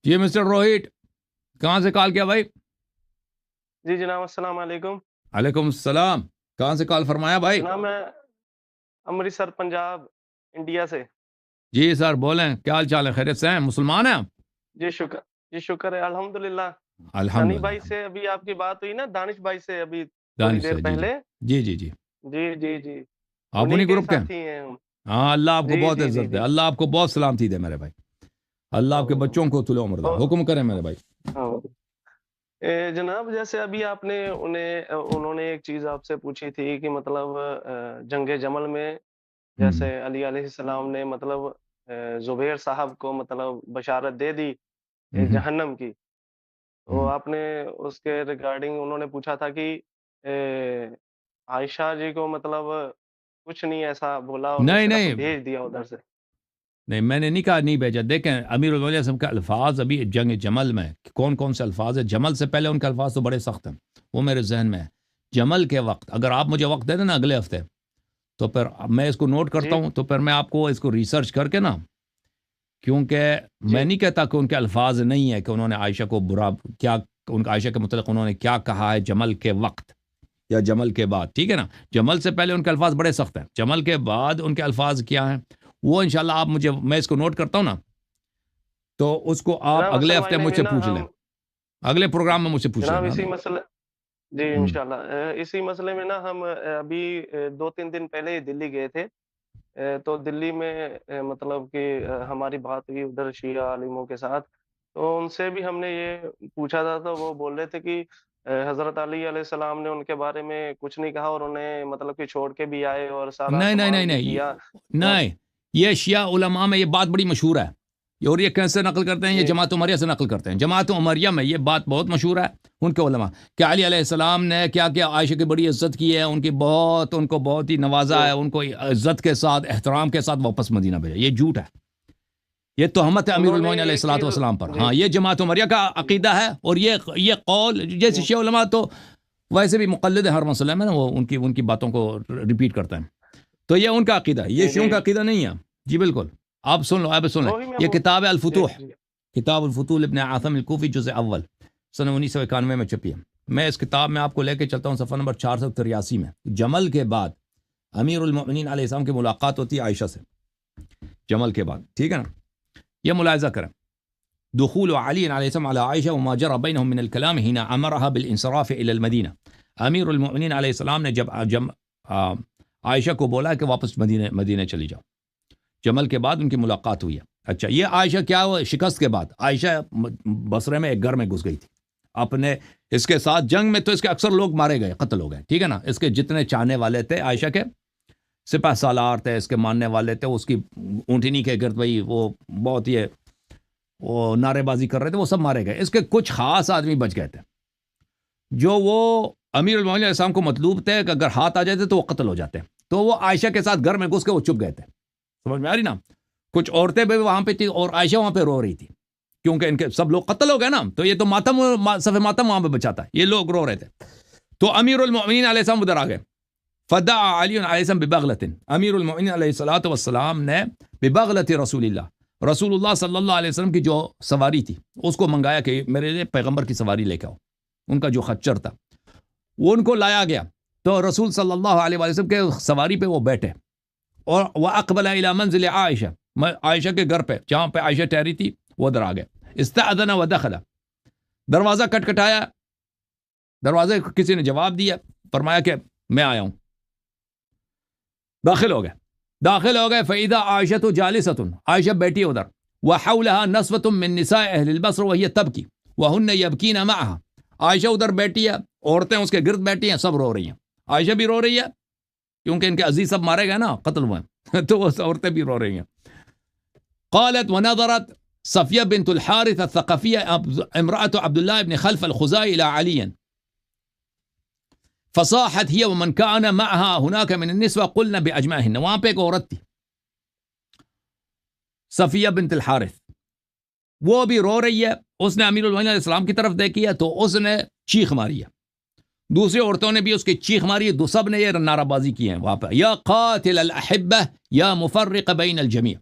جی mister Rohit, کہاں سے کال کیا بھائی؟ جی جناب السلام علیکم۔ علیکم السلام، کہاں سے کال فرمایا بھائی؟ جناب میں امرتسر پنجاب انڈیا سے۔ جی سر بولیں، کیا حال چال ہے؟ خیریت سے ہیں؟ مسلمان ہیں آپ؟ جی شکر ہے الحمدللہ۔ سنی بھائی الحمدللہ۔ سے ابھی آپ کی بات ہوئی نا، دانش بھائی سے ابھی تھوڑی دانش دیر سے، جی جی پہلے۔ جی جی جی جی جی جی آپ انہی انہیں کے گروپ کے ہیں؟ ساتھی ہیں ہم۔ ہاں، اللہ آپ کو جی بہت جی جی عزت دے، جی اللہ آپ کو بہت سلامتی دے میرے بھائی، اللہ آپ کے بچوں کو طول عمر دے، حکم کریں میرے بھائی۔ جناب جیسے ابھی آپ نے انہوں نے ایک چیز آپ سے پوچھی تھی کہ مطلب جنگ جمل میں جیسے علی علیہ السلام نے مطلب زبیر صاحب کو مطلب بشارت دے دی جہنم کی، تو آپ نے اس کے ریگارڈنگ انہوں نے پوچھا تھا کہ عائشہ جی کو مطلب کچھ نہیں ایسا بولا اور نہیں صرف نہیں بھیج دیا ادھر سے۔ نہیں، میں نے نہیں کہا نہیں بھیجا۔ دیکھیں امیر المومنین صاحب کے الفاظ ابھی جنگ جمل میں کون کون سے الفاظ ہیں؟ جمل سے پہلے ان کے الفاظ تو بڑے سخت ہیں، وہ میرے ذہن میں ہے۔ جمل کے وقت اگر آپ مجھے وقت دے دیں نا اگلے ہفتے، تو پھر میں اس کو نوٹ کرتا جی ہوں، تو پھر میں آپ کو اس کو ریسرچ کر کے نا، کیونکہ میں جی نہیں کہتا کہ ان کے الفاظ نہیں ہے کہ انہوں نے عائشہ کو برا کیا، ان کا عائشہ کے متعلق انہوں نے کیا کہا ہے جمل کے وقت یا جمل کے بعد، ٹھیک ہے نا؟ جمل سے پہلے ان کے الفاظ بڑے سخت ہیں، جمل کے بعد ان کے الفاظ کیا ہیں وہ انشاءاللہ آپ مجھے، میں اس کو نوٹ کرتا ہوں نا، تو اس کو آپ جناب اگلے اصل ہفتے معنی مجھ میں سے نا پوچھ لیں، ہم اگلے پروگرام میں مجھ سے پوچھ جناب لینا اسی نا۔ مسئلہ جی ہم، انشاءاللہ اسی مسئلے میں نا ہم ابھی 2-3 دن پہلے ہی دلی گئے تھے، تو دلی میں مطلب کہ ہماری بات ہوئی ادھر شیعہ عالموں کے ساتھ، تو ان سے بھی ہم نے یہ پوچھا تھا، تو وہ بول رہے تھے کہ حضرت علی علیہ السلام نے ان کے بارے میں کچھ نہیں کہا، اور انہیں مطلب کہ چھوڑ کے بھی آئے اور سارا نہیں نہیں نہیں تمام بھی نہیں کیا۔ اور نہیں، یہ شیعہ علماء میں یہ بات بڑی مشہور ہے، اور یہ کیسے نقل کرتے ہیں؟ یہ جی جماعت عمریہ سے نقل کرتے ہیں، جماعت عمریہ میں یہ بات بہت مشہور ہے ان کے علماء کہ علی علیہ السلام نے کیا کیا، عائشہ کی بڑی عزت کی ہے، ان کو بہت ہی نوازا جی ہے، ان کو عزت کے ساتھ احترام کے ساتھ واپس مدینہ بھیجا۔ یہ جھوٹ ہے، یہ تہمت ہے امیر انہوں نے المومنین علیہ ایک الصلوۃ چیز والسلام پر۔ جی ہاں، یہ جماعت عمریہ کا عقیدہ ہے، اور یہ قول جیسے جی شیعہ علماء تو ویسے بھی مقلد ہے ہر مسئلے میں نا، وہ ان کی باتوں کو ریپیٹ کرتے ہیں، تو یہ ان کا عقیدہ ہے، یہ شیعوں جی کا عقیدہ نہیں ہے۔ جی بالکل، آپ سن لو، آپ سن لیں، وہی میں یہ کتاب ہے جی الفتوح، جی کتاب الفتوح ابن عاصم الکوفی جزء اول، سن 1991 میں چھپی ہے۔ میں اس کتاب میں آپ کو لے کے چلتا ہوں صفحہ نمبر 483 میں۔ جمل کے بعد امیر المؤمنین علیہ السلام کی ملاقات ہوتی ہے عائشہ سے، جمل کے بعد، ٹھیک ہے نا؟ یہ ملاحظہ کریں، دخول علی علیہ السلام على عائشہ وما جرى بينهم من الكلام حين امرها بالانصراف الى المدینہ۔ امیر المؤمنین علیہ السلام نے جب عائشہ کو بولا کہ واپس مدینہ چلی جاؤ، جمل کے بعد ان کی ملاقات ہوئی ہے۔ اچھا، یہ عائشہ کیا ہوا؟ شکست کے بعد عائشہ بصرے میں ایک گھر میں گھس گئی تھی اپنے، اس کے ساتھ جنگ میں تو اس کے اکثر لوگ مارے گئے، قتل ہو گئے، ٹھیک ہے نا؟ اس کے جتنے چاہنے والے تھے عائشہ کے، سپہ سالار تھے، اس کے ماننے والے تھے، اس کی اونٹنی کے گرد وہی وہ بہت یہ وہ نعرے بازی کر رہے تھے، وہ سب مارے گئے۔ اس کے کچھ خاص آدمی بچ گئے تھے، جو وہ امیر المومنین علیہ السلام کو مطلوب تھے کہ اگر ہاتھ آ جاتے تو وہ قتل ہو جاتے، تو وہ عائشہ کے ساتھ گھر میں گھس کے وہ چھپ گئے تھے۔ سمجھ میں آ رہی نا؟ کچھ عورتیں بھی وہاں پہ تھی، اور عائشہ وہاں پہ رو رہی تھی، کیونکہ ان کے سب لوگ قتل ہو گئے نا، تو یہ تو ماتم، صف ماتم وہاں پہ بچاتا ہے، یہ لوگ رو رہے تھے۔ تو امیر المؤمنین علیہ السلام ادھر آ گئے، فدعا علی علیہ السلام ببغلۃ، امیر المؤمنین علیہ الصلوۃ والسلام نے ببغلۃ رسول اللہ، رسول اللہ صلی اللہ علیہ وسلم کی جو سواری تھی اس کو منگایا کہ میرے لیے پیغمبر کی سواری لے کے آؤ، ان کا جو خچر تھا وہ ان کو لایا گیا، تو رسول صلی اللہ علیہ وسلم کے سواری پہ وہ بیٹھے، اور وَأَقْبَلَ إِلَى مَنزِلِ عائشہ، عائشہ کے گھر پہ جہاں پہ عائشہ ٹھہری تھی وہ ادھر آ گئے، استأذن ودخل، دروازہ کٹکھٹایا، دروازے کو کسی نے جواب دیا، فرمایا کہ میں آیا ہوں، داخل ہو گئے فَإِذَا عَائِشَةُ جَالِسَةٌ، عائشہ بیٹھی ادھر، وَحَوْلَهَا نَسْوَةٌ مِّن نِّسَاءِ أَهْلِ الْبَصْرِ وَهِيَ تَبْكِي وَهُنَّ يَبْكِينَ مَعَهَا، عائشہ ادھر بیٹھی ہے، عورتیں اس کے گرد بیٹھی ہیں، سب رو رہی ہیں، عائشہ بھی رو رہی ہے کیونکہ ان کے عزیز سب مارے گئے نا، قتل ہوئے ہیں تو وہ عورتیں بھی رو رہی ہیں۔ قالت ونظرت صفیہ بنت الحارث الثقفیہ امرأة عبد الله بن خلف الخزاعی الى علی فصاحت هي ومن كان معها هناك من النسوة قلنا بأجمعهن، وہاں پہ ایک عورت تھی صفیہ بنت الحارث، وہ بھی رو رہی ہے، اس نے امیر المؤمنین علیہ السلام کی طرف دیکھی ہے تو اس نے چیخ ماری ہے، دوسری عورتوں نے بھی اس کی چیخ ماری ہے، سب نے یہ نعرہ بازی کی ہے وہاں پہ، یا قاتل الاحبہ یا مفرق بین الجمیع،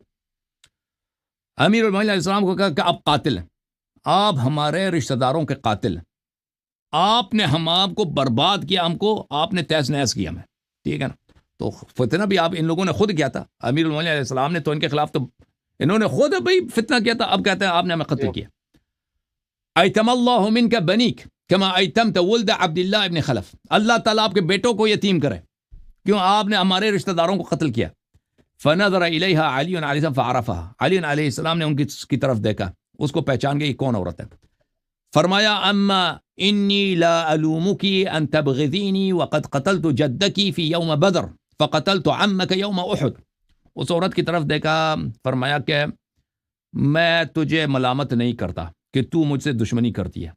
امیر المؤمنین علیہ السلام کو کہا کہ آپ قاتل ہیں، آپ ہمارے رشتہ داروں کے قاتل ہیں، آپ نے ہم آپ کو برباد کیا، ہم کو آپ نے تیس نیس کیا ہمیں، ٹھیک ہے نا؟ تو فتنہ بھی آپ ان لوگوں نے خود کیا تھا، امیر المومنین علیہ السلام نے تو ان کے خلاف تو انہوں نے خود بھائی فتنہ کیا تھا، اب کہتے ہیں آپ نے ہمیں قتل کیا. ایتم اللہ منک بنیک کما ایتمت ولد عبد اللہ ابن خلف، اللہ تعالیٰ آپ کے بیٹوں کو یتیم کرے، کیوں آپ نے ہمارے رشتہ داروں کو قتل کیا. فنظر الیہا علی علیہ السلام فعرفہا، علی علیہ السلام نے ان کی طرف دیکھا، اس کو پہچان گئی کون عورت ہے. فرمایا اما انی لا الومکی ان تبغضینی وقد قتلت جدکی فی یوم بدر فقتلت عمک یوم احد. اس عورت کی طرف دیکھا، فرمایا کہ میں تجھے ملامت نہیں کرتا کہ تو مجھ سے دشمنی کرتی ہے،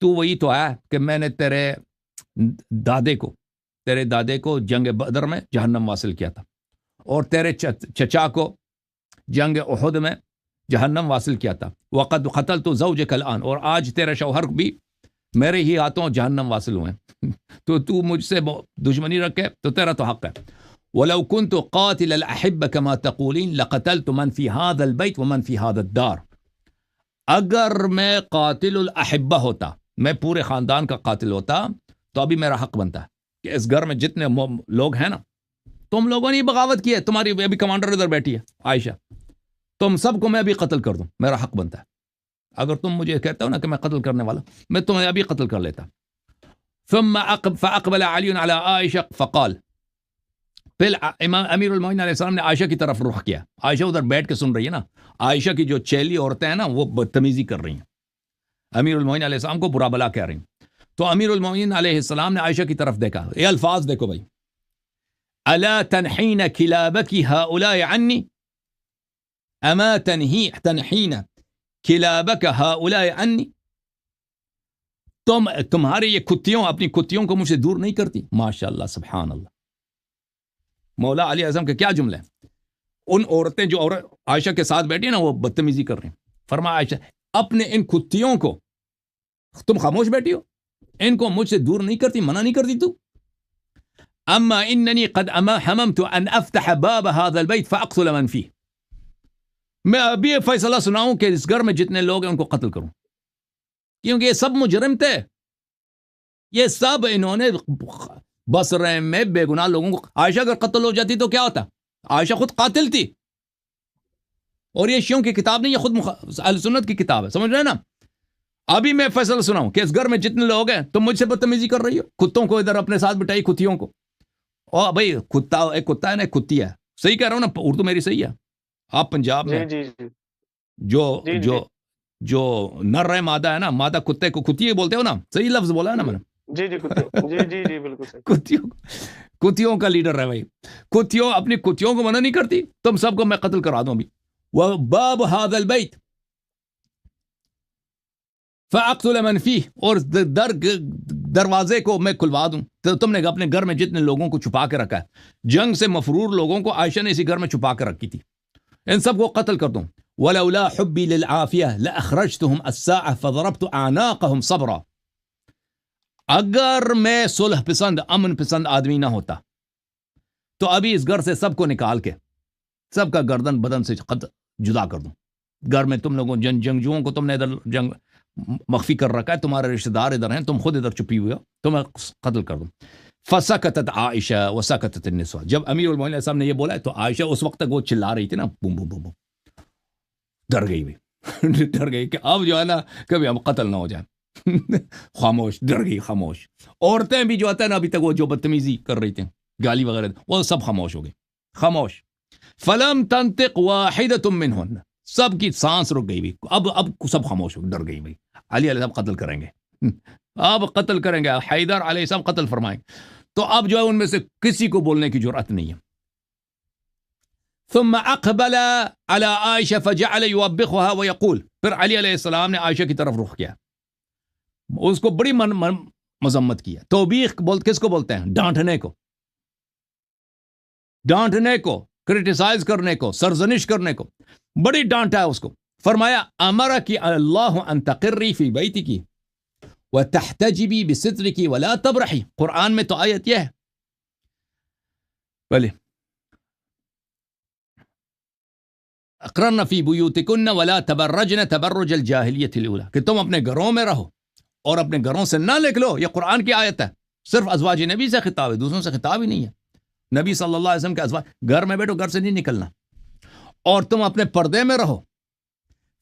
تو وہی تو ہے کہ میں نے تیرے دادے کو جنگ بدر میں جہنم واصل کیا تھا، اور تیرے چچا کو جنگ احد میں جہنم واصل کیا تھا. وقد قتلت زوجک الان، اور آج تیرے شوہر بھی میرے ہی ہاتھوں جہنم واصل ہوئے تو مجھ سے دشمنی رکھے تو تیرا تو حق ہے. ولو كنت قاتل الاحب كما تقولين لقتلت من في هذا البيت ومن في هذا الدار. اگر میں قاتل الاحبہ ہوتا، میں پورے خاندان کا قاتل ہوتا، تو ابھی میرا حق بنتا ہے کہ اس گھر میں جتنے لوگ ہیں نا، تم لوگوں نے بغاوت کی ہے، تمہاری ابھی کمانڈر ادھر بیٹھی ہے عائشہ، تم سب کو میں ابھی قتل کر دوں، میرا حق بنتا ہے. اگر تم مجھے کہتے ہو نا کہ میں قتل کرنے والا، میں تمہیں ابھی قتل کر لیتا. ثم فاقبل علی علی عائشہ فقال، پھر امام امیر المومنین علیہ السلام نے عائشہ کی طرف رخ کیا. عائشہ ادھر بیٹھ کے سن رہی ہے نا، عائشہ کی جو چیلی عورتیں ہیں نا وہ بدتمیزی کر رہی ہیں، امیر المومنین علیہ السلام کو برا بلا کہہ رہی ہیں. تو امیر المومنین علیہ السلام نے عائشہ کی طرف دیکھا، یہ الفاظ دیکھو بھائی، الا تنحین کلابک ہؤلاء عنی، اما تنحین کلابک ہؤلاء عنی، تمہارے یہ کتیوں اپنی کتیوں کو مجھ سے دور نہیں کرتی. ماشاءاللہ سبحان اللہ، مولا علی اعظم کے کیا جملے ہیں. ان عورتیں جو عائشہ کے ساتھ بیٹھی ہیں نا وہ بدتمیزی کر رہی ہیں. فرمایا عائشہ اپنے ان کتیوں کو تم خاموش بیٹھی ہو، ان کو مجھ سے دور نہیں کرتی، منع نہیں کرتی تو. اما اننی قد حممت ان افتح باب هذا البيت فاقتل من فيه، میں ابھی یہ فیصلہ سناؤں کہ اس گھر میں جتنے لوگ ہیں ان کو قتل کروں، کیونکہ یہ سب مجرم تھے، یہ سب انہوں نے بصرے میں بے گناہ لوگوں کو. عائشہ اگر قتل ہو جاتی تو کیا ہوتا؟ عائشہ خود قاتل تھی، اور یہ شیعوں کی کتاب نہیں، یہ خود اہل سنت کی کتاب ہے، سمجھ رہے ہیں نا. ابھی میں فیصلہ سناؤں کہ اس گھر میں جتنے لوگ ہیں تم مجھ سے بدتمیزی کر رہی ہو، کتوں کو ادھر اپنے ساتھ بٹائی، کتیوں کو. اور بھائی کتا ایک کتا ہے نا ایک کتی ہے، صحیح کہہ رہا ہوں نا، اردو میری صحیح ہے. آپ پنجاب میں جو نر ہے مادہ ہے نا، مادہ کتے کو کتی بولتے ہو نا، صحیح لفظ بولا ہے نا میں نے. جی بالکل صحیح. کتیوں کا لیڈر ہے بھائی. کتیوں اپنی کتیوں کو منع نہیں کرتی، تم سب کو میں قتل کرا دوں ابھی. وباب هذا البيت فاقتل من فيه، اور دروازے کو میں کھلوا دوں. تو تم نے اپنے گھر میں جتنے لوگوں کو چھپا کے رکھا ہے، جنگ سے مفرور لوگوں کو عائشہ نے اسی گھر میں چھپا کے رکھی تھی، ان سب کو قتل کر دوں. ولولا حبی للعافیہ لاخرجتهم الساعة فضربت اعناقهم صبرا، اگر میں صلح پسند امن پسند آدمی نہ ہوتا تو ابھی اس گھر سے سب کو نکال کے سب کا گردن بدن سے جدا کر دوں. گھر میں تم لوگوں جنگجوؤں کو تم نے ادھر جنگ مخفی کر رکھا ہے، تمہارے رشتہ دار ادھر ہیں، تم خود ادھر چھپی ہوئے ہو، تمہیں قتل کر دوں. فسکتت عائشہ وسکتت النساء، جب امیر المومنین صاحب نے یہ بولا تو عائشہ اس وقت تک وہ چلا رہی تھی نا، بوم بوم بوم بوم، ڈر گئی بھی ڈر گئی کہ اب جو ہے نا کبھی ہم قتل نہ ہو جائیں. خاموش، ڈر گئی، خاموش. عورتیں بھی جو آتا ہے نا ابھی تک وہ جو بدتمیزی کر رہی تھیں، گالی وغیرہ، وہ سب خاموش ہو گئی، خاموش. فلم تنطق واحدۃ منہن، سب کی سانس رک گئی بھی، اب سب خاموش ہو، ڈر گئی بھائی. علی علیہ السلام قتل کریں گے، اب قتل کریں گے، حیدر علیہ السلام قتل فرمائیں گے. تو اب جو ہے ان میں سے کسی کو بولنے کی جرأت نہیں ہے. ثم اقبل على عائشہ فجعل يوبخها ويقول، پھر علی علیہ السلام نے عائشہ کی طرف رخ کیا، اس کو بڑی مذمت کی ہے. توبیخ کس کو بولتے ہیں؟ ڈانٹنے کو، ڈانٹنے کو، کرٹیسائز کرنے کو، سرزنش کرنے کو، بڑی ڈانٹا ہے اس کو. فرمایا امرک اللہ ان تقری فی بیتک وتحتجبی بسترک ولا تبرحی، قرآن میں تو آیت یہ ہے. بلے اقررن فی بیوتکن ولا تبرجن تبرج الجاہلیت الاولی، کہ تم اپنے گھروں میں رہو اور اپنے گھروں سے نہ نکلو. یہ قرآن کی آیت ہے، صرف ازواج نبی سے خطاب ہے، دوسروں سے خطاب ہی نہیں ہے. نبی صلی اللہ علیہ وسلم کے ازواج، گھر میں بیٹھو، گھر سے نہیں نکلنا، اور تم اپنے پردے میں رہو.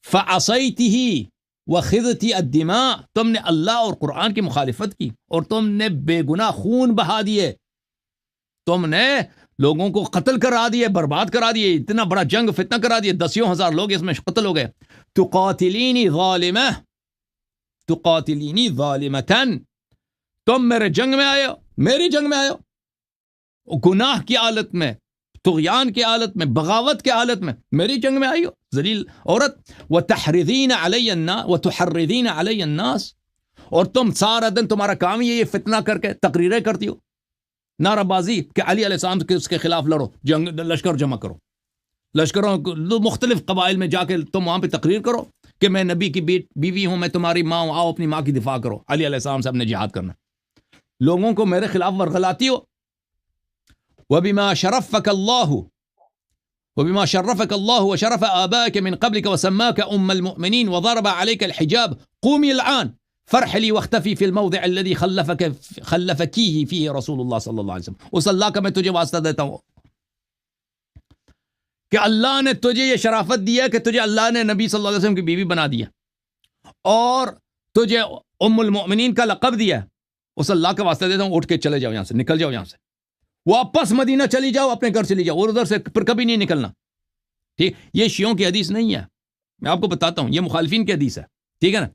فعصیتہ وخذتی الدماء، تم نے اللہ اور قرآن کی مخالفت کی اور تم نے بے گناہ خون بہا دیے، تم نے لوگوں کو قتل کرا دیے، برباد کرا دیے، اتنا بڑا جنگ فتنہ کرا دیے، 10,000 لوگ اس میں قتل ہو گئے. تقاتلینی ظالمہ تقاتلینی ظالمتن، تم میرے جنگ میں آئے ہو، میری جنگ میں آئے ہو، گناہ کی حالت میں، طغیان کی حالت میں، بغاوت کی حالت میں میری جنگ میں آئی ہو، ذلیل عورت. وتحرضین علی الناس وتحرضین علی الناس، اور تم سارا دن تمہارا کام یہ فتنہ کر کے تقریریں کرتی ہو، نعرہ بازی کہ علی علیہ السلام کے اس کے خلاف لڑو، جنگ لشکر جمع کرو، لشکروں مختلف قبائل میں جا کے تم وہاں پہ تقریر کرو کہ میں نبی کی بیوی ہوں، میں تمہاری ماں ہوں، آؤ اپنی ماں کی دفاع کرو، علی علیہ السلام سے اپنے جہاد کرنا، لوگوں کو میرے خلاف ورغلاتی ہو. وبما شرفك الله وشرف آبائك من قبلك وسماك أم المؤمنين وضرب عليك الحجاب قومي الآن فرحلي واختفي في الموضع الذي خلفكيه فيه رسول الله صلی اللہ علیہ وسلم. اس اللہ کا میں تجھے واسطہ دیتا ہوں کہ اللہ نے تجھے یہ شرافت دیا کہ تجھے اللہ نے نبی صلی اللہ علیہ وسلم کی بیوی بنا دیا اور تجھے ام المؤمنین کا لقب دیا. اس اللہ کا واسطہ دیتا ہوں، اٹھ کے چلے جاؤ یہاں سے، نکل جاؤ یہاں سے، واپس مدینہ چلی جاؤ، اپنے گھر چلی جاؤ اور ادھر سے پھر کبھی نہیں نکلنا. ٹھیک، یہ شیعوں کی حدیث نہیں ہے، میں آپ کو بتاتا ہوں، یہ مخالفین کی حدیث ہے. ٹھیک ہے نا.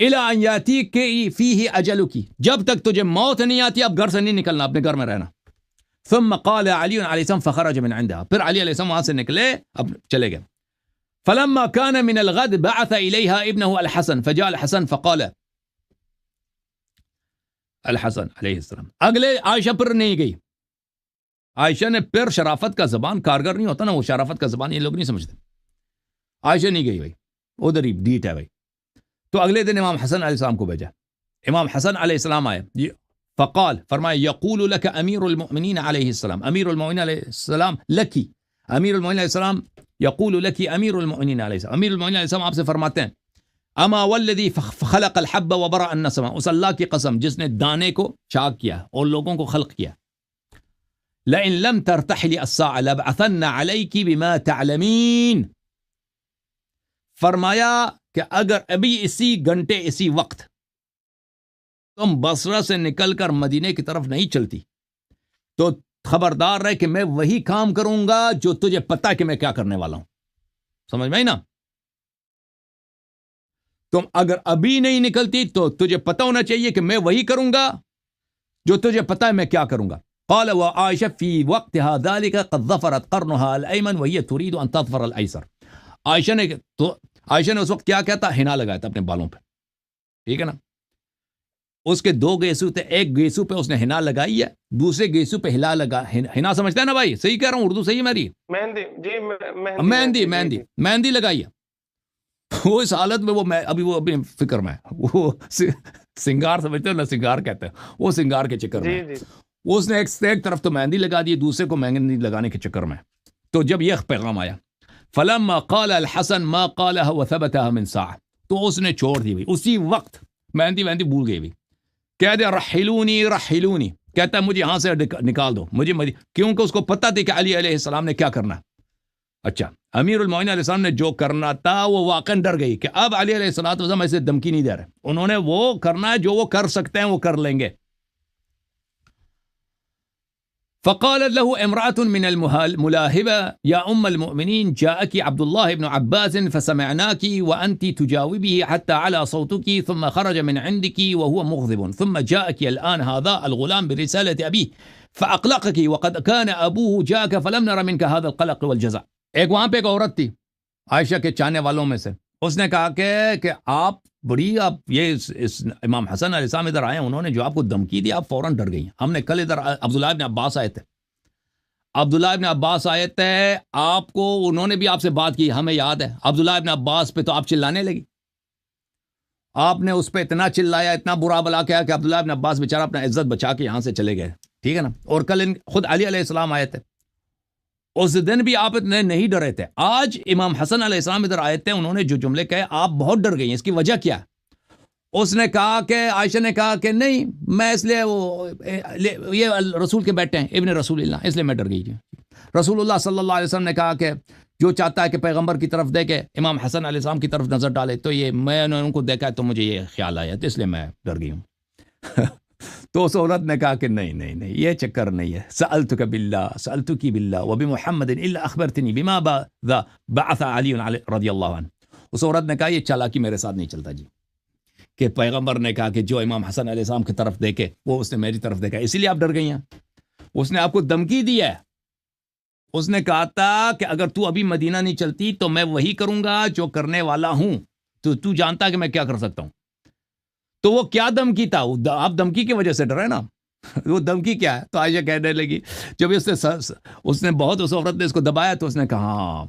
الی ان یاتیک فیہ اجلک، جب تک تجھے موت نہیں آتی اب گھر سے نہیں نکلنا، اپنے گھر میں رہنا. ثم قال علی علیہ السلام فخرج من عندها، پھر علی علیہ السلام وہاں سے نکلے، اب چلے گئے. فلما كان من الغد بعث الیها ابنه الحسن فجاء الحسن فقال، الحسن علیہ السلام اگلے عائشہ پر نہیں گئی. عائشہ نے پھر شرافت کا زبان کارگر نہیں ہوتا نا، وہ شرافت کا زبان یہ لوگ نہیں سمجھتے. عائشہ نہیں گئی بھائی، ادھر ہی ڈیٹ ہے بھائی. تو اگلے دن امام حسن علیہ السلام کو بھیجا. امام حسن علیہ السلام آئے، فقال، فرمایا، یقول لك امیر المؤمنین علیہ السلام، امیر المؤمنین علیہ السلام لکی، امیر المؤمنین علیہ السلام یقول لکی امیر المؤمنین علیہ السلام، امیر المؤمنین علیہ السلام آپ سے فرماتے ہیں، اما والذی خلق الحب وبرأ النسمہ، اس اللہ کی قسم جس نے دانے کو چاک کیا اور لوگوں کو خلق کیا، لئن لم ترتحلی الساعة لبعثن علیک بما تعلمین، فرمایا کہ اگر ابھی اسی گھنٹے اسی وقت تم بصرہ سے نکل کر مدینے کی طرف نہیں چلتی تو خبردار رہے کہ میں وہی کام کروں گا جو تجھے پتہ ہے کہ میں کیا کرنے والا ہوں. سمجھ میں نا؟ تم اگر ابھی نہیں نکلتی تو تجھے پتہ ہونا چاہیے کہ میں وہی کروں گا جو تجھے پتہ ہے میں کیا کروں گا. قال وعائشہ فی وقتها ذلك قد ظفرت قرنها الايمن وهي تريد ان تظفر الايسر، عائشہ نے اس وقت کیا کہتا، ہنا لگایا تھا اپنے بالوں پہ. ٹھیک ہے نا. اس کے دو گیسو تھے، ایک گیسو پہ اس نے ہنا لگائی ہے، دوسرے گیسو پہ ہلا لگا. ہنا سمجھتا ہے نا بھائی؟ صحیح کہہ رہا ہوں، اردو صحیح ہے میری؟ مہندی، جی مہندی لگائی ہے. وہ اس حالت میں وہ ابھی فکر میں وہ سنگار سمجھتے ہو نا، سنگار کہتے ہیں، وہ سنگار کے چکر میں اس نے ایک طرف تو مہندی لگا دی، دوسرے کو مہندی لگانے کے چکر میں. تو جب یہ پیغام آیا، فلما قال الحسن ما قالها وثبتها من ساعه، تو اس نے چھوڑ دی ہوئی اسی وقت، مہندی بھول گئی ہوئی. کہہ دے رحلونی، کہتا ہے مجھے یہاں سے نکال دو مجھے، کیونکہ اس کو پتہ تھی کہ علی علیہ السلام نے کیا کرنا. اچھا، امیر المومنین علیہ السلام نے جو کرنا تھا وہ واقعا ڈر گئی کہ اب علی علیہ السلام ایسے دھمکی نہیں دے رہے، انہوں نے وہ کرنا ہے جو وہ کر سکتے ہیں، وہ کر لیں گے. فقالت له امرأة من الملاهبة يا أم المؤمنين جاءك عبد الله بن عباس فسمعناك وأنت تجاوبه حتى على صوتك ثم خرج من عندك وهو مغضب ثم جاءك الآن هذا الغلام برسالة أبيه فأقلقك وقد كان أبوه جاءك فلم نر منك هذا القلق والجزع. ایک وہاں پہ ایک عورت تھی عائشہ کے چاہنے والوں میں سے، اس نے کہا کہ آپ یہ امام حسن علیہ السلام ادھر آئے، انہوں نے جو آپ کو دھمکی دی آپ فوراً ڈر گئی. ہم نے کل ادھر عبداللہ ابن عباس آئے تھے، آپ کو انہوں نے بھی آپ سے بات کی، ہمیں یاد ہے. عبداللہ ابن عباس پہ تو آپ چلانے لگی، آپ نے اس پہ اتنا چلایا، اتنا برا بلا کیا کہ عبداللہ ابن عباس بیچارہ اپنا عزت بچا کے یہاں سے چلے گئے. ٹھیک ہے نا. اور کل خود علی علیہ السلام آئے تھے، اس دن بھی آپ اتنے نہیں ڈرے تھے. آج امام حسن علیہ السلام ادھر آئے تھے, انہوں نے جو جملے کہے آپ بہت ڈر گئی ہیں, اس کی وجہ کیا ہے؟ اس نے کہا کہ عائشہ نے کہا کہ نہیں میں اس لیے یہ رسول کے بیٹے ہیں ابن رسول اللہ, اس لیے میں ڈر گئی تھی. رسول اللہ صلی اللہ علیہ وسلم نے کہا کہ جو چاہتا ہے کہ پیغمبر کی طرف دیکھے, امام حسن علیہ السلام کی طرف نظر ڈالے, تو یہ میں نے ان کو دیکھا ہے تو مجھے یہ خیال آیا, تو اس لیے میں ڈر گئی ہوں. تو اس عورت نے کہا کہ نہیں نہیں نہیں, یہ چکر نہیں ہے. سألتک باللہ سألتک باللہ وبمحمد الا اخبرتنی بما بعث علی رضی اللہ عنہ. اس عورت نے کہا یہ چالاکی میرے ساتھ نہیں چلتا جی, کہ پیغمبر نے کہا کہ جو امام حسن علیہ السلام کی طرف دیکھے وہ اس نے میری طرف دیکھا, اسی لیے آپ ڈر گئی ہیں. اس نے آپ کو دھمکی دی ہے, اس نے کہا تھا کہ اگر تو ابھی مدینہ نہیں چلتی تو میں وہی کروں گا جو کرنے والا ہوں, تو جانتا کہ میں کیا کر سکتا ہوں. تو وہ کیا دھمکی تھا؟ آپ دھمکی کی وجہ سے ڈرے نا. وہ دھمکی کیا ہے؟ تو عائشہ کہنے لگی جب اس نے بہت اس عورت نے اس کو دبایا تو اس نے کہا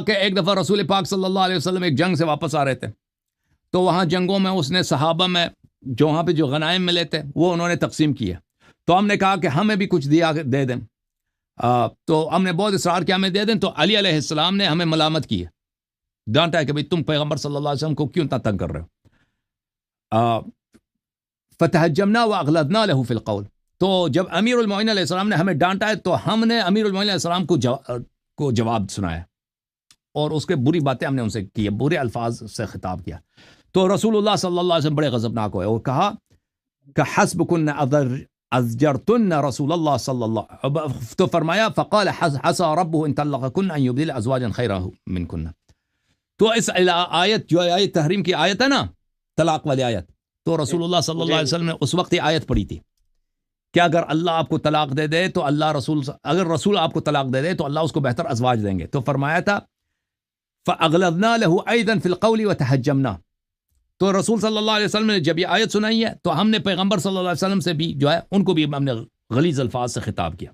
کہ ایک دفعہ رسول پاک صلی اللہ علیہ وسلم ایک جنگ سے واپس آ رہے تھے, تو وہاں جنگوں میں اس نے صحابہ میں جو وہاں پہ جو غنائم ملے تھے وہ انہوں نے تقسیم کیے. تو ہم نے کہا کہ ہمیں بھی کچھ دے دیں. تو ہم نے بہت اصرار کیا ہمیں دے دیں. تو علی علیہ السلام نے ہمیں ملامت کی ہے, ڈانٹا ہے کہ بھئی تم پیغمبر صلی اللہ علیہ وسلم کو کیوں اتنا تنگ کر رہے ہو. فتحجمنا واغلظنا له في القول. تو جب امیر المومنین علیہ السلام نے ہمیں ڈانٹا ہے تو ہم نے امیر المومنین علیہ السلام کو جواب سنایا, اور اس کے بری باتیں ہم نے ان سے کی, برے الفاظ سے خطاب کیا. تو رسول اللہ صلی اللہ علیہ وسلم بڑے غضبناک ہوئے اور کہا کہ حسبکن ازجرتن رسول اللہ صلی اللہ, تو فرمایا فقال حسى ربه ان طلقكن ان يبدل ازواجا خيرا منكن. تو اس آیت جو آیت تحریم کی آیت ہے نا, طلاق والی آیت, تو رسول اللہ صلی اللہ علیہ وسلم نے اس وقت یہ آیت پڑھی تھی کہ اگر اللہ آپ کو طلاق دے دے تو اگر رسول آپ کو طلاق دے دے تو اللہ اس کو بہتر ازواج دیں گے. تو فرمایا تھا فاغلظنا له ايضا في القول وتحجمنا. تو رسول صلی اللہ علیہ وسلم نے جب یہ آیت سنائی ہے تو ہم نے پیغمبر صلی اللہ علیہ وسلم سے بھی جو ہے ان کو بھی ہم نے غلیظ الفاظ سے خطاب کیا.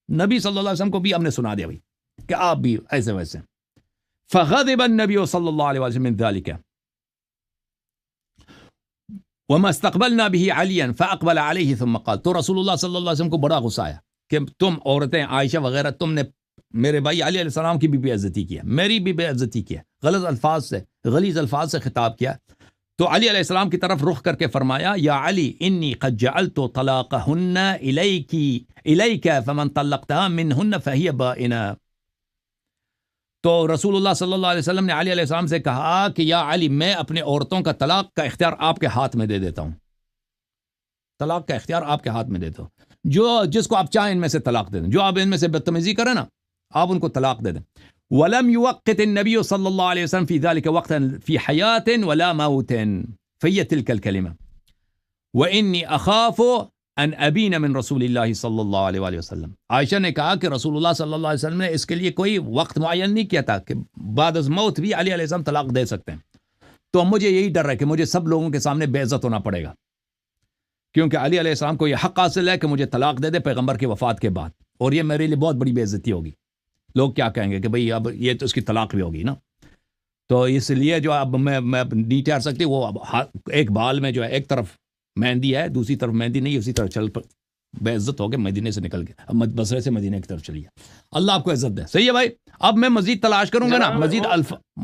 نبی صلی اللہ علیہ وسلم کو بھی ہم نے سنا دیا بھائی کہ آپ بھی ایسے ویسے. فغضب النبی صلی اللہ علیہ وسلم من ذلك وما استقبلنا به عليا فاقبل عليه ثم قال. تو رسول اللہ صلی اللہ علیہ وسلم کو بڑا غصہ آیا کہ تم عورتیں عائشہ وغیرہ تم نے میرے بھائی علی علیہ السلام کی بھی بے عزتی کی ہے, میری بھی بے عزتی کی ہے, غلیظ الفاظ سے خطاب کیا. تو علی علیہ السلام کی طرف رخ کر کے فرمایا یا علی انی قد جعلت طلاقهن الیک فمن طلقتها منهن فهي بائنہ. تو رسول اللہ صلی اللہ علیہ وسلم نے علی علیہ السلام سے کہا کہ یا علی میں اپنے عورتوں کا طلاق کا اختیار آپ کے ہاتھ میں دے دیتا ہوں, طلاق کا اختیار آپ کے ہاتھ میں دیتا ہوں, جس کو آپ چاہیں ان میں سے طلاق دے دیں, جو آپ ان میں سے بدتمیزی کریں نا آپ ان کو طلاق دے دیں. ولم يوقت النبي صلى الله عليه وسلم في ذلك وقتا في حياة ولا موت فهي تلك الكلمة وإني أخاف أن أبين من رسول الله صلى الله عليه وآله وسلم. عائشہ نے کہا کہ رسول اللہ صلی اللہ علیہ وسلم نے اس کے لیے کوئی وقت معین نہیں کیا تھا کہ بعد از موت بھی علی علیہ السلام طلاق دے سکتے ہیں. تو مجھے یہی ڈر ہے کہ مجھے سب لوگوں کے سامنے بے عزت ہونا پڑے گا, کیونکہ علی علیہ السلام کو یہ حق حاصل ہے کہ مجھے طلاق دے دے پیغمبر کی وفات کے بعد, اور یہ میرے لیے بہت بڑی بے عزتی ہوگی. لوگ کیا کہیں گے کہ بھئی اب یہ تو اس کی طلاق بھی ہوگی نا. تو اس لیے جو اب میں نہیں ٹھہر سکتی, وہ ایک بال میں جو ہے ایک طرف مہندی ہے دوسری طرف مہندی نہیں, اسی طرح چل بے عزت ہو کے مدینے سے نکل کے اب بصرے سے مدینے کی طرف چلیے. اللہ آپ کو عزت دے. صحیح ہے بھائی, اب میں مزید تلاش کروں گا نا,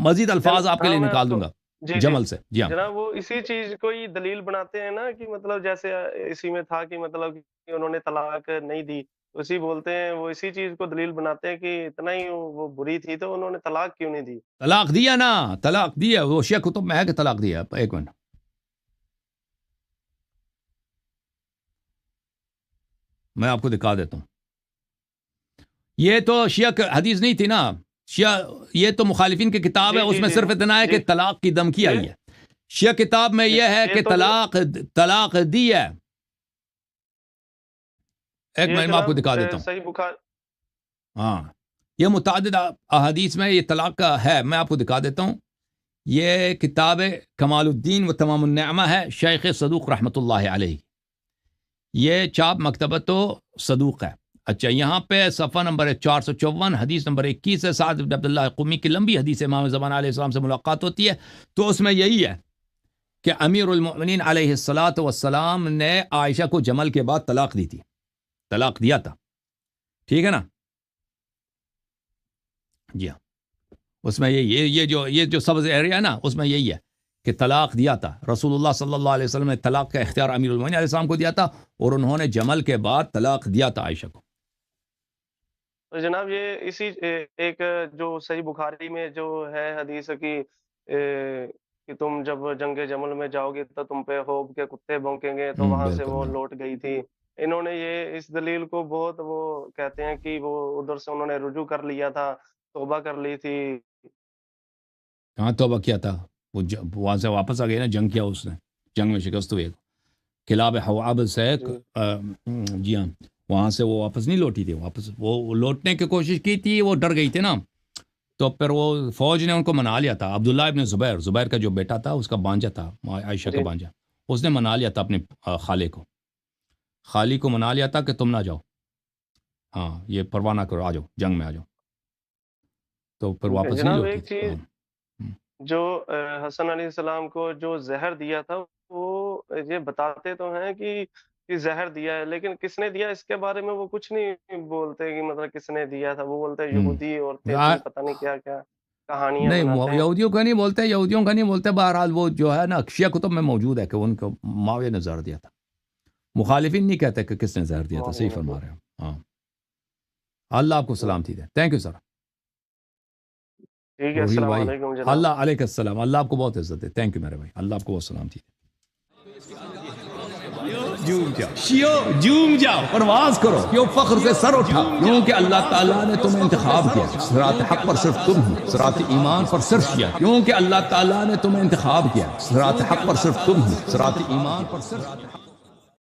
مزید الفاظ آپ کے لیے نکال دوں گا جمل سے. جی ہاں جناب, وہ اسی چیز کو ہی دلیل بناتے ہیں نا کہ مطلب جیسے اسی میں تھا کہ مطلب کہ انہوں نے طلاق نہیں دی, اسی بولتے ہیں وہ اسی چیز کو دلیل بناتے ہیں کہ اتنا ہی وہ بری تھی تو انہوں نے طلاق کیوں نہیں دی. طلاق دیا نا, طلاق دیا, وہ شیعہ کتب میں ہے کہ طلاق دیا. ایک منٹ میں آپ کو دکھا دیتا ہوں. یہ تو شیعہ حدیث نہیں تھی نا, شیعہ یہ تو مخالفین کی کتاب ہے, اس میں صرف اتنا ہے کہ طلاق کی دھمکی آئی ہے. شیعہ کتاب میں یہ ہے کہ طلاق دی ہے. ایک میں آپ کو دکھا دیتا ہوں. ہاں یہ متعدد احادیث میں یہ طلاق کا ہے, میں آپ کو دکھا دیتا ہوں. یہ کتاب کمال الدین و تمام النعمہ ہے, شیخ صدوق رحمۃ اللہ علیہ. یہ چاپ مکتبۃ صدوق ہے. اچھا, یہاں پہ صفحہ نمبر 454 حدیث نمبر 21 ہے. سعد بن عبداللہ قمی کی لمبی حدیث امام زمان علیہ السلام سے ملاقات ہوتی ہے. تو اس میں یہی ہے کہ امیر المؤمنین علیہ الصلاۃ والسلام نے عائشہ کو جمل کے بعد طلاق دی تھی, طلاق دیا تھا. ٹھیک ہے نا, جی ہاں، اس میں یہ جو سبز ایریا ہے نا، اس میں یہی ہے کہ طلاق دیا تھا رسول اللہ صلی اللہ علیہ وسلم نے، طلاق کا اختیار امیر المومنین علیہ السلام کو دیا تھا، اور انہوں نے جمل کے بعد طلاق دیا تھا عائشہ کو. تو جناب یہ اسی ایک جو صحیح بخاری میں جو ہے حدیث کی کہ تم جب جنگ جمل میں جاؤ گے تو تم پہ خوب کے کتے بھونکیں گے، تو وہاں سے بالکل وہ بالکل. لوٹ گئی تھی. انہوں نے یہ اس دلیل کو بہت وہ کہتے ہیں کہ وہ ادھر سے انہوں نے رجوع کر لیا تھا، توبہ کر لی تھی. کہاں توبہ کیا تھا؟ وہ وہاں سے واپس آ گئے نا، جنگ کیا اس نے، جنگ میں شکست ہوئی. کلاب حواب سے جی جی ہاں، وہاں سے وہ واپس نہیں لوٹی تھی. واپس وہ لوٹنے کی کوشش کی تھی، وہ ڈر گئی تھی نا، تو پھر وہ فوج نے ان کو منا لیا تھا. عبداللہ ابن زبیر کا جو بیٹا تھا، اس کا بانجا تھا، عائشہ کا جی بانجا، اس نے منا لیا تھا اپنے خالی کو منا لیا تھا کہ تم نہ جاؤ، ہاں یہ پرواہ نہ کرو، آ جاؤ جنگ میں آ جاؤ. تو پھر واپس نہیں جناب لوٹی ایک تھی. چیز جو حسن علیہ السلام کو جو زہر دیا تھا، وہ یہ بتاتے تو ہیں کہ زہر دیا ہے، لیکن کس نے دیا اس کے بارے میں وہ کچھ نہیں بولتے کہ مطلب کس نے دیا تھا. وہ بولتے ہیں یہودی عورتیں تھیں، پتہ نہیں کیا کیا کہانیاں نہیں، بناتے ہیں. یہودیوں کا نہیں بولتے. بہرحال وہ جو ہے نا، شیعہ کتب میں موجود ہے کہ ان کو معاویہ نے زہر دیا تھا. مخالفین نہیں کہتے کہ کس نے زہر دیا تھا. صحیح فرما رہے ہیں. ہاں، اللہ آپ کو سلامتی دے. Thank you sir. ٹھیک ہے، روحیل السلام بھائی، علیکم جناب. اللہ علیہ السلام. اللہ آپ کو بہت عزت دے. تھینک یو میرے بھائی، اللہ آپ کو بہت سلامتی دے. جوم جاؤ، پرواز کرو، کیوں فخر سے سر اٹھا، کیونکہ اللہ تعالیٰ نے تمہیں انتخاب کیا. صراط حق پر صرف تم ہو، صراط ایمان پر صرف کیا، کیونکہ اللہ تعالیٰ نے تمہیں انتخاب کیا. صراط حق پر صرف تم ہو، صراط ایمان پر صرف